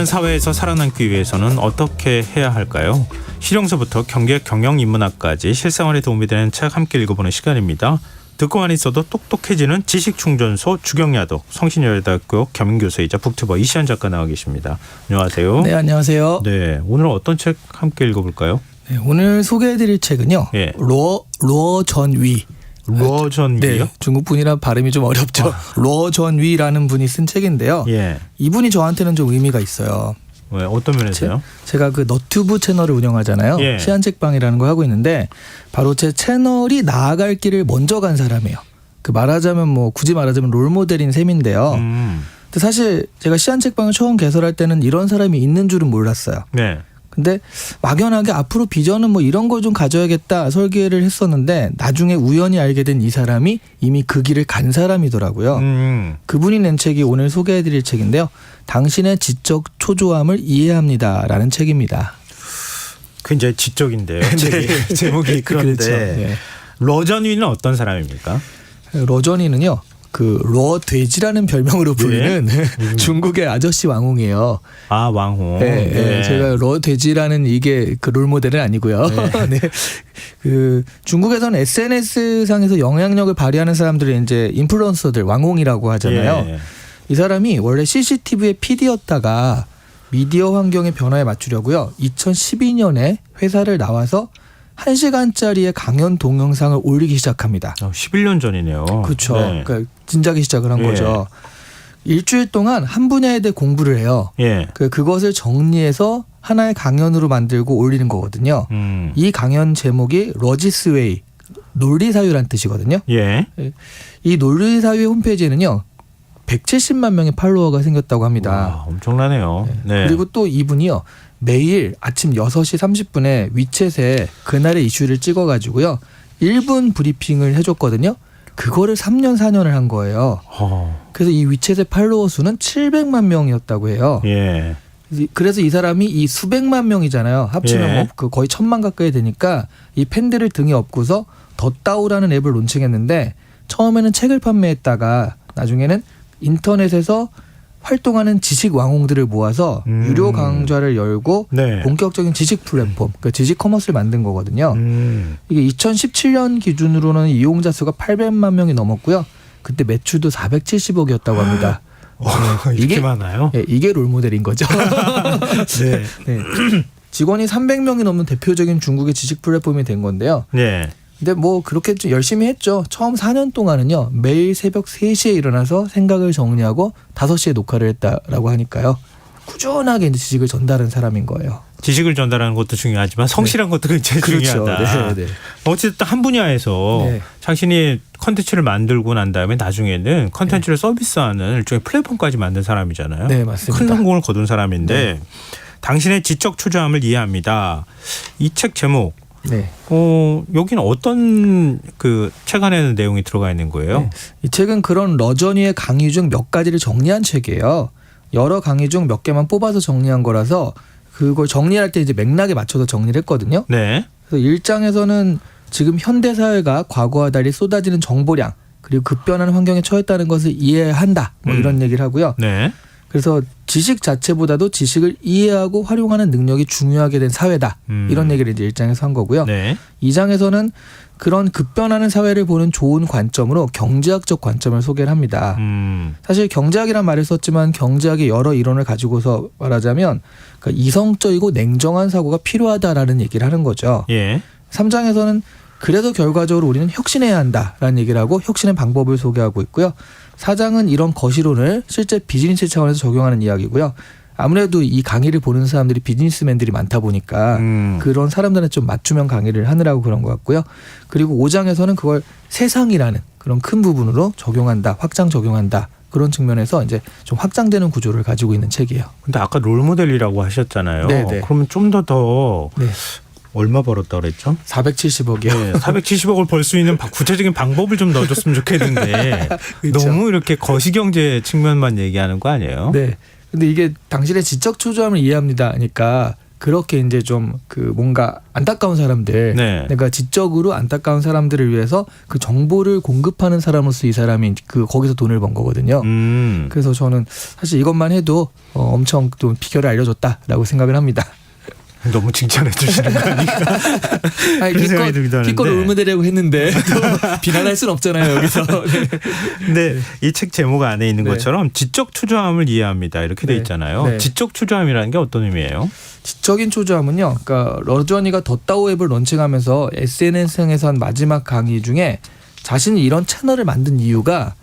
변화하는 사회에서 살아남기 위해서는 어떻게 해야 할까요? 실용서부터 경제 경영인문학까지 실생활에 도움이 되는 책 함께 읽어보는 시간입니다. 듣고만 있어도 똑똑해지는 지식충전소 주경야독 성신여대학교 겸임교수이자 북튜버 이시안 작가 나와 계십니다. 안녕하세요. 네, 안녕하세요. 네, 오늘 어떤 책 함께 읽어볼까요? 네, 오늘 소개해드릴 책은요. 예. 루어 전위. 루어 전위요? 네, 중국 분이라 발음이 좀 어렵죠. 루어 전위라는 분이 쓴 책인데요. 예. 이분이 저한테는 좀 의미가 있어요. 왜 어떤 면에서요? 제가 그 너튜브 채널을 운영하잖아요. 예. 시안책방이라는 거 하고 있는데 바로 제 채널이 나아갈 길을 먼저 간 사람이에요. 그 말하자면 뭐 굳이 말하자면 롤모델인 셈인데요. 근데 사실 제가 시안책방을 처음 개설할 때는 이런 사람이 있는 줄은 몰랐어요. 네. 근데 막연하게 앞으로 비전은 뭐 이런 걸 좀 가져야겠다 설계를 했었는데 나중에 우연히 알게 된 이 사람이 이미 그 길을 간 사람이더라고요. 그분이 낸 책이 오늘 소개해드릴 책인데요. 당신의 지적 초조함을 이해합니다라는 책입니다. 굉장히 지적인데요. 책이. 제목이 그런데 그렇죠. 네. 러전위는 어떤 사람입니까? 러전이는요. 그 러돼지라는 별명으로 불리는 중국의 아저씨 왕홍이에요. 아, 왕홍. 네, 네. 제가 러돼지라는 이게 그 롤모델은 아니고요. 네. 네. 그 중국에서는 SNS 상에서 영향력을 발휘하는 들이 이제 인플루언서들 왕홍이라고 하잖아요. 예. 이 사람이 원래 CCTV의 PD였다가 미디어 환경의 변화에 맞추려고요. 2012년에 회사를 나와서 1시간짜리의 강연 동영상을 올리기 시작합니다. 11년 전이네요. 그렇죠. 네. 그러니까 진작에 시작을 한 예. 거죠. 일주일 동안 한 분야에 대해 공부를 해요. 예. 그것을 정리해서 하나의 강연으로 만들고 올리는 거거든요. 이 강연 제목이 러지스웨이, 논리사유란 뜻이거든요. 예. 이 논리사유의 홈페이지에는요. 170만 명의 팔로워가 생겼다고 합니다. 와, 엄청나네요. 네. 그리고 또 이분이요. 매일 아침 6시 30분에 위챗에 그날의 이슈를 찍어가지고요. 1분 브리핑을 해줬거든요. 그거를 3년 4년을 한 거예요. 그래서 이 위챗의 팔로워 수는 700만 명이었다고 해요. 예. 그래서 이 사람이 이 수백만 명이잖아요. 합치면 예. 뭐 그 거의 1000만 가까이 되니까 이 팬들을 등에 업고서 덧다오라는 앱을 론칭했는데 처음에는 책을 판매했다가 나중에는 인터넷에서 활동하는 지식 왕홍들을 모아서 유료 강좌를 열고 네. 본격적인 지식 플랫폼, 그러니까 지식 커머스를 만든 거거든요. 이게 2017년 기준으로는 이용자 수가 800만 명이 넘었고요. 그때 매출도 470억이었다고 합니다. 이게 많아요? 네, 이게 롤모델인 거죠. 네. 네. 직원이 300명이 넘는 대표적인 중국의 지식 플랫폼이 된 건데요. 네. 근데 뭐 그렇게 좀 열심히 했죠. 처음 4년 동안은요. 매일 새벽 3시에 일어나서 생각을 정리하고 5시에 녹화를 했다라고 하니까요. 꾸준하게 이제 지식을 전달한 사람인 거예요. 지식을 전달하는 것도 중요하지만 성실한 것도 굉장히 그렇죠. 중요하다. 네, 네. 어쨌든 한 분야에서 네. 자신이 컨텐츠를 만들고 난 다음에 나중에는 컨텐츠를 서비스하는 일종의 플랫폼까지 만든 사람이잖아요. 네, 맞습니다. 큰 성공을 거둔 사람인데 네. 당신의 지적 초조함을 이해합니다. 이 책 제목 네. 여기는 어떤 그 책 안에는 내용이 들어가 있는 거예요? 네. 이 책은 그런 러전위의 강의 중 몇 가지를 정리한 책이에요. 여러 강의 중 몇 개만 뽑아서 정리한 거라서 그걸 정리할 때 이제 맥락에 맞춰서 정리를 했거든요. 네. 그래서 1장에서는 지금 현대 사회가 과거와 달리 쏟아지는 정보량 그리고 급변하는 환경에 처했다는 것을 이해한다. 뭐 이런 얘기를 하고요. 네. 그래서 지식 자체보다도 지식을 이해하고 활용하는 능력이 중요하게 된 사회다. 이런 얘기를 이제 1장에서 한 거고요. 네. 2장에서는 그런 급변하는 사회를 보는 좋은 관점으로 경제학적 관점을 소개를 합니다. 사실 경제학이란 말을 썼지만 경제학의 여러 이론을 가지고서 말하자면 그러니까 이성적이고 냉정한 사고가 필요하다라는 얘기를 하는 거죠. 예. 3장에서는 그래도 결과적으로 우리는 혁신해야 한다라는 얘기를 하고 혁신의 방법을 소개하고 있고요. 4장은 이런 거시론을 실제 비즈니스 차원에서 적용하는 이야기고요. 아무래도 이 강의를 보는 사람들이 비즈니스맨들이 많다 보니까 그런 사람들한테 좀 맞춤형 강의를 하느라고 그런 것 같고요. 그리고 5장에서는 그걸 세상이라는 그런 큰 부분으로 적용한다, 확장 적용한다. 그런 측면에서 이제 좀 확장되는 구조를 가지고 있는 책이에요. 근데 아까 롤모델이라고 하셨잖아요. 네네. 그러면 좀 더 네. 얼마 벌었다 그랬죠? 470억이요. 네, 470억을 벌 수 있는 구체적인 방법을 좀 넣어줬으면 좋겠는데 그렇죠. 너무 이렇게 거시경제 측면만 얘기하는 거 아니에요? 네. 근데 이게 당신의 지적 초조함을 이해합니다. 그러니까 그렇게 이제 좀 그 뭔가 안타까운 사람들, 네. 내가 지적으로 안타까운 사람들을 위해서 그 정보를 공급하는 사람으로서 이 사람이 그 거기서 돈을 번 거거든요. 그래서 저는 사실 이것만 해도 엄청 좀 비결을 알려줬다라고 생각을 합니다. 너무 칭찬해 주시는 거 아닌가? 아니, 그런 생각이 들기도 하는데. 기껏 울면되려고 했는데 또 비난할 수는 없잖아요 여기서. 네. 근데 이 책 제목 안에 있는 네. 것처럼 지적 초조함을 이해합니다. 이렇게 돼 네. 있잖아요. 네. 지적 초조함이라는 게 어떤 의미예요? 지적인 초조함은요. 그러니까 러즈원이가 덧다오 앱을 런칭하면서 SNS상에서 한 마지막 강의 중에 자신이 이런 채널을 만든 이유가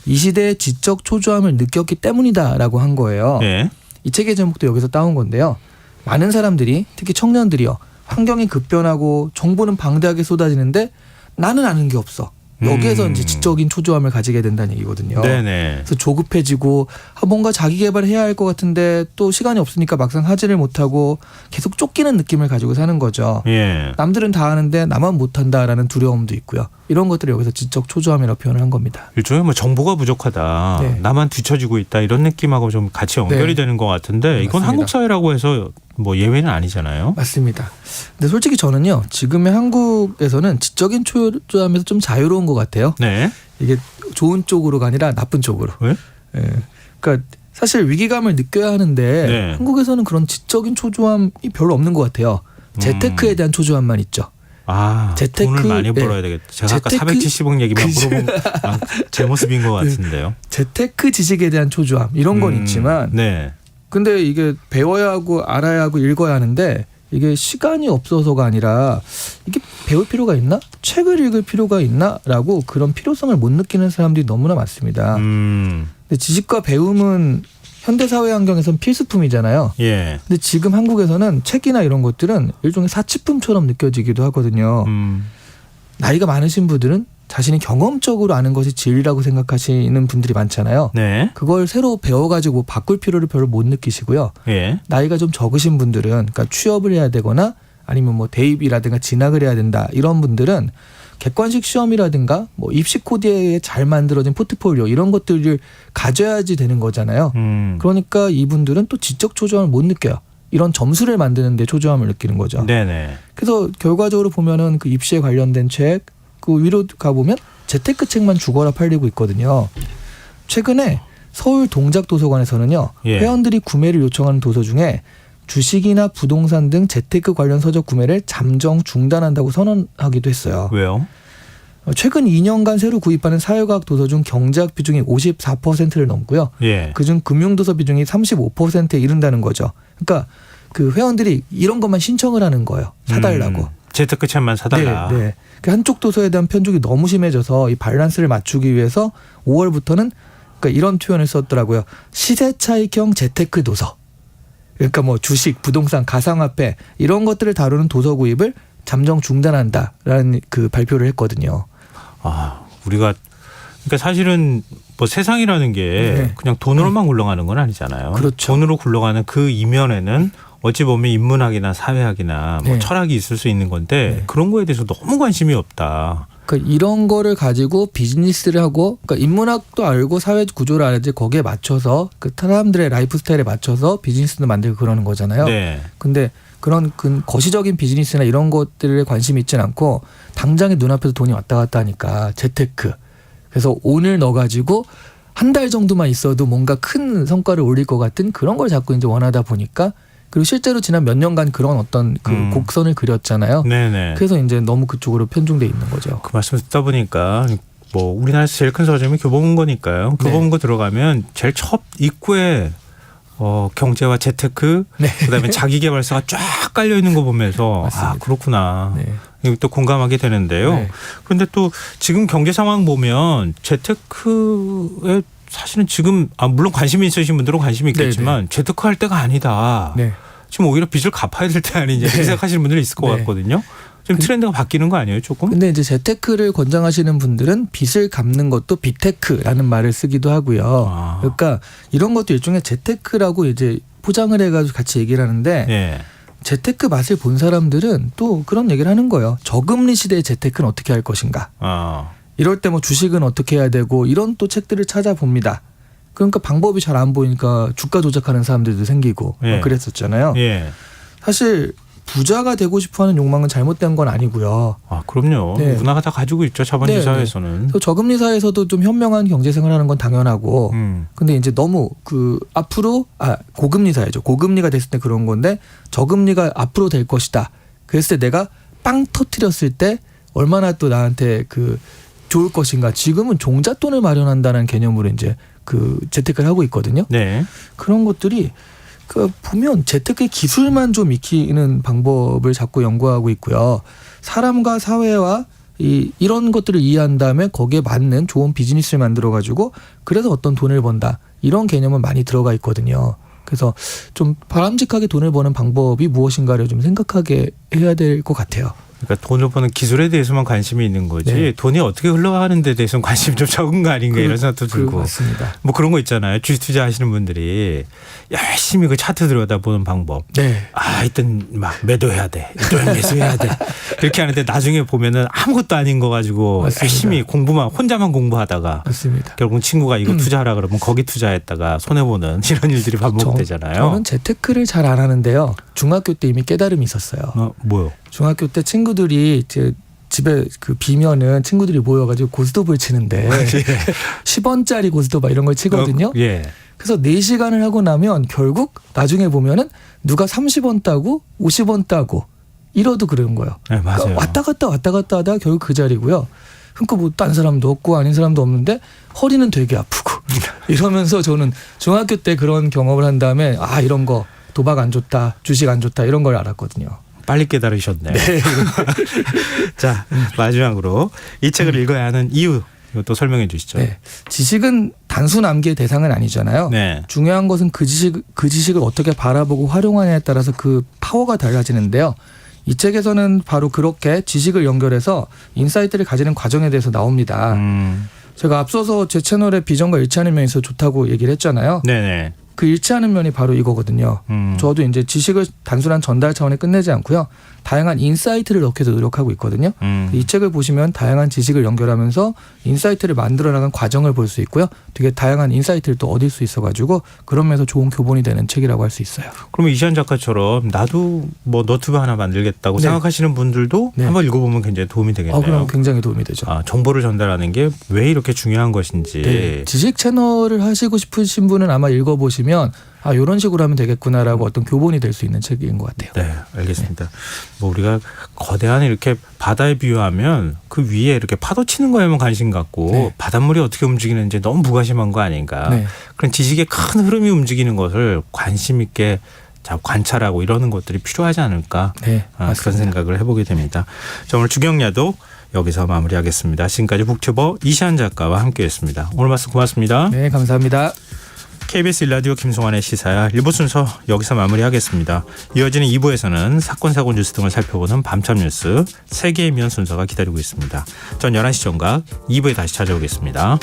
이 시대의 지적 초조함을 느꼈기 때문이다라고 한 거예요. 예. 이 책의 제목도 여기서 따온 건데요. 많은 사람들이 특히 청년들이요. 환경이 급변하고 정보는 방대하게 쏟아지는데 나는 아는 게 없어. 여기에서 이제 지적인 초조함을 가지게 된다는 얘기거든요. 네네. 그래서 조급해지고 뭔가 자기 개발해야 할 것 같은데 또 시간이 없으니까 막상 하지를 못하고 계속 쫓기는 느낌을 가지고 사는 거죠. 예. 남들은 다 하는데 나만 못한다라는 두려움도 있고요. 이런 것들을 여기서 지적 초조함이라고 표현을 한 겁니다. 일종의 뭐 정보가 부족하다. 네. 나만 뒤처지고 있다. 이런 느낌하고 좀 같이 연결이 네. 되는 것 같은데 이건 맞습니다. 한국 사회라고 해서 뭐 예외는 아니잖아요. 맞습니다. 근데 솔직히 저는요. 지금의 한국에서는 지적인 초조함에서 좀 자유로운 것 같아요. 네. 이게 좋은 쪽으로가 아니라 나쁜 쪽으로. 왜? 예. 그러니까 사실 위기감을 느껴야 하는데 네. 한국에서는 그런 지적인 초조함이 별로 없는 것 같아요. 재테크에 대한 초조함만 있죠. 아, 재테크, 돈을 많이 네. 벌어야 되겠다. 제가 아까 재테크- 470억 얘기만 그죠. 물어본 제 모습인 것 같은데요. 재테크 지식에 대한 초조함 이런 건 있지만 네. 근데 이게 배워야 하고 알아야 하고 읽어야 하는데 이게 시간이 없어서가 아니라 이게 배울 필요가 있나? 책을 읽을 필요가 있나? 라고 그런 필요성을 못 느끼는 사람들이 너무나 많습니다. 근데 지식과 배움은 현대사회 환경에선 필수품이잖아요. 예. 근데 지금 한국에서는 책이나 이런 것들은 일종의 사치품처럼 느껴지기도 하거든요. 나이가 많으신 분들은 자신이 경험적으로 아는 것이 진리라고 생각하시는 분들이 많잖아요. 네. 그걸 새로 배워가지고 바꿀 필요를 별로 못 느끼시고요. 예. 나이가 좀 적으신 분들은 그러니까 취업을 해야 되거나 아니면 뭐 대입이라든가 진학을 해야 된다 이런 분들은 객관식 시험이라든가 뭐 입시 코드에 잘 만들어진 포트폴리오 이런 것들을 가져야지 되는 거잖아요. 그러니까 이분들은 또 지적 초조함을 못 느껴요. 이런 점수를 만드는 데 초조함을 느끼는 거죠. 네네. 그래서 결과적으로 보면은 그 입시에 관련된 책, 그 위로 가보면 재테크 책만 죽어라 팔리고 있거든요. 최근에 서울 동작도서관에서는요. 예. 회원들이 구매를 요청하는 도서 중에 주식이나 부동산 등 재테크 관련 서적 구매를 잠정 중단한다고 선언하기도 했어요. 왜요? 최근 2년간 새로 구입하는 사회과학 도서 중 경제학 비중이 54%를 넘고요. 예. 그중 금융도서 비중이 35%에 이른다는 거죠. 그러니까 그 회원들이 이런 것만 신청을 하는 거예요. 사달라고. 재테크 책만 사달라. 네, 네. 그 한쪽 도서에 대한 편중이 너무 심해져서 이 밸런스를 맞추기 위해서 5월부터는 그러니까 이런 표현을 썼더라고요. 시세 차익형 재테크 도서. 그러니까 뭐 주식, 부동산, 가상화폐 이런 것들을 다루는 도서 구입을 잠정 중단한다라는 그 발표를 했거든요. 아, 우리가 그러니까 사실은 뭐 세상이라는 게 네. 그냥 돈으로만 굴러가는 건 아니잖아요. 그렇죠. 돈으로 굴러가는 그 이면에는 어찌 보면 인문학이나 사회학이나 뭐 네. 철학이 있을 수 있는 건데 네. 그런 거에 대해서 너무 관심이 없다. 그러니까 이런 거를 가지고 비즈니스를 하고 그러니까 인문학도 알고 사회 구조를 알아야지 거기에 맞춰서 그 사람들의 라이프 스타일에 맞춰서 비즈니스도 만들고 그러는 거잖아요. 네. 근데 그런 그 거시적인 비즈니스나 이런 것들에 관심이 있지는 않고 당장에 눈앞에서 돈이 왔다 갔다 하니까 재테크. 그래서 오늘 넣어가지고 한 달 정도만 있어도 뭔가 큰 성과를 올릴 것 같은 그런 걸 자꾸 이제 원하다 보니까 그리고 실제로 지난 몇 년간 그런 어떤 그 곡선을 그렸잖아요. 네네. 그래서 이제 너무 그쪽으로 편중돼 있는 거죠. 그 말씀 듣다 보니까 뭐 우리나라에서 제일 큰 서점이 교보문고니까요. 교보문고 들어가면 제일 첫 입구에 경제와 재테크, 네. 그다음에 자기계발서가 쫙 깔려 있는 거 보면서 맞습니다. 아 그렇구나. 네. 이거 또 공감하게 되는데요. 네. 그런데 또 지금 경제 상황 보면 재테크에 사실은 지금 물론 관심이 있으신 분들은 관심이 있겠지만 재테크 할 때가 아니다. 네. 지금 오히려 빚을 갚아야 될 때 아니냐 이렇게 네. 생각하시는 분들이 있을 것 네. 같거든요. 지금 트렌드가 바뀌는 거 아니에요, 조금? 근데 이제 재테크를 권장하시는 분들은 빚을 갚는 것도 빚테크라는 말을 쓰기도 하고요. 아. 그러니까 이런 것도 일종의 재테크라고 이제 포장을 해가지고 같이 얘기를 하는데 예. 재테크 맛을 본 사람들은 또 그런 얘기를 하는 거예요. 저금리 시대의 재테크는 어떻게 할 것인가. 이럴 때 뭐 주식은 어떻게 해야 되고 이런 또 책들을 찾아봅니다. 그러니까 방법이 잘 안 보이니까 주가 조작하는 사람들도 생기고 예. 그랬었잖아요. 예. 사실 부자가 되고 싶어하는 욕망은 잘못된 건 아니고요. 아, 그럼요. 네. 문화가 다 가지고 있죠. 자본주의 네, 사회에서는. 또 저금리 사회에서도 좀 현명한 경제 생활하는 건 당연하고 근데 이제 너무 그 앞으로 고금리 사회죠. 고금리가 됐을 때 그런 건데 저금리가 앞으로 될 것이다. 그랬을 때 내가 빵 터뜨렸을 때 얼마나 또 나한테 그 좋을 것인가. 지금은 종잣돈을 마련한다는 개념으로 이제 그 재테크를 하고 있거든요. 네. 그런 것들이 그 보면 재테크의 기술만 좀 익히는 방법을 자꾸 연구하고 있고요. 사람과 사회와 이런 것들을 이해한 다음에 거기에 맞는 좋은 비즈니스를 만들어 가지고 그래서 어떤 돈을 번다. 이런 개념은 많이 들어가 있거든요. 그래서 좀 바람직하게 돈을 버는 방법이 무엇인가를 좀 생각하게 해야 될 것 같아요. 그러니까 돈을 버는 기술에 대해서만 관심이 있는 거지 네. 돈이 어떻게 흘러가는 데 대해서는 관심이 좀 적은 거 아닌가 이런 생각도 들고. 맞습니다. 뭐 그런 거 있잖아요. 주식 투자하시는 분들이 열심히 그 차트 들여다보는 방법. 네. 이땐 막 매도해야 돼. 이땐 매수해야 돼. 이렇게 하는데 나중에 보면은 아무것도 아닌 거 가지고 맞습니다. 열심히 혼자만 공부하다가 맞습니다. 결국 친구가 이거 투자하라 그러면 거기 투자했다가 손해보는 이런 일들이 반복되잖아요. 저는 재테크를 잘 안 하는데요. 중학교 때 이미 깨달음이 있었어요. 뭐요? 중학교 때 친구들이 이제 집에 그 비면은 친구들이 모여가지고 고스톱을 치는데 10원짜리 고스톱 이런 걸 치거든요. 예. 그래서 4시간을 하고 나면 결국 나중에 보면은 누가 30원 따고 50원 따고 이러도 그러는 거예요. 네, 맞아요. 그러니까 왔다 갔다 하다가 결국 그 자리고요. 그러니까 뭐 딴 사람도 없고 아닌 사람도 없는데 허리는 되게 아프고 이러면서 저는 중학교 때 그런 경험을 한 다음에 이런 거 도박 안 좋다, 주식 안 좋다 이런 걸 알았거든요. 빨리 깨달으셨네요. 네. 자, 마지막으로 이 책을 읽어야 하는 이유 이것도 설명해 주시죠. 네. 지식은 단순 암기의 대상은 아니잖아요. 네. 중요한 것은 그 지식을 어떻게 바라보고 활용하냐에 따라서 그 파워가 달라지는데요. 이 책에서는 바로 그렇게 지식을 연결해서 인사이트를 가지는 과정에 대해서 나옵니다. 제가 앞서서 제 채널의 비전과 일치하는 면이 있어서 좋다고 얘기를 했잖아요. 네네. 그 일치하는 면이 바로 이거거든요. 저도 이제 지식을 단순한 전달 차원에 끝내지 않고요. 다양한 인사이트를 넣기도 노력하고 있거든요. 이 책을 보시면 다양한 지식을 연결하면서 인사이트를 만들어 나간 과정을 볼 수 있고요. 되게 다양한 인사이트를 또 얻을 수 있어가지고 그런 면에서 좋은 교본이 되는 책이라고 할 수 있어요. 그러면 이시안 작가처럼 나도 뭐 너튜브 하나 만들겠다고 네. 생각하시는 분들도 네. 한번 읽어보면 굉장히 도움이 되겠네요. 그럼 굉장히 도움이 되죠. 정보를 전달하는 게 왜 이렇게 중요한 것인지. 네. 지식 채널을 하시고 싶으신 분은 아마 읽어보시면 이런 식으로 하면 되겠구나라고 어떤 교본이 될 수 있는 책인 것 같아요. 네, 알겠습니다. 뭐 우리가 거대한 이렇게 바다에 비유하면 그 위에 이렇게 파도 치는 거에만 관심 갖고 네. 바닷물이 어떻게 움직이는지 너무 무관심한 거 아닌가. 네. 그런 지식의 큰 흐름이 움직이는 것을 관심 있게 관찰하고 이러는 것들이 필요하지 않을까. 네, 그런 맞습니다. 생각을 해보게 됩니다. 자, 오늘 주경야도 여기서 마무리하겠습니다. 지금까지 북튜버 이시안 작가와 함께했습니다. 오늘 말씀 고맙습니다. 네, 감사합니다. KBS 1라디오 김성환의 시사야 1부 순서 여기서 마무리하겠습니다. 이어지는 2부에서는 사건 사고 뉴스 등을 살펴보는 밤참 뉴스 세계의 면 순서가 기다리고 있습니다. 전 11시 정각 2부에 다시 찾아오겠습니다.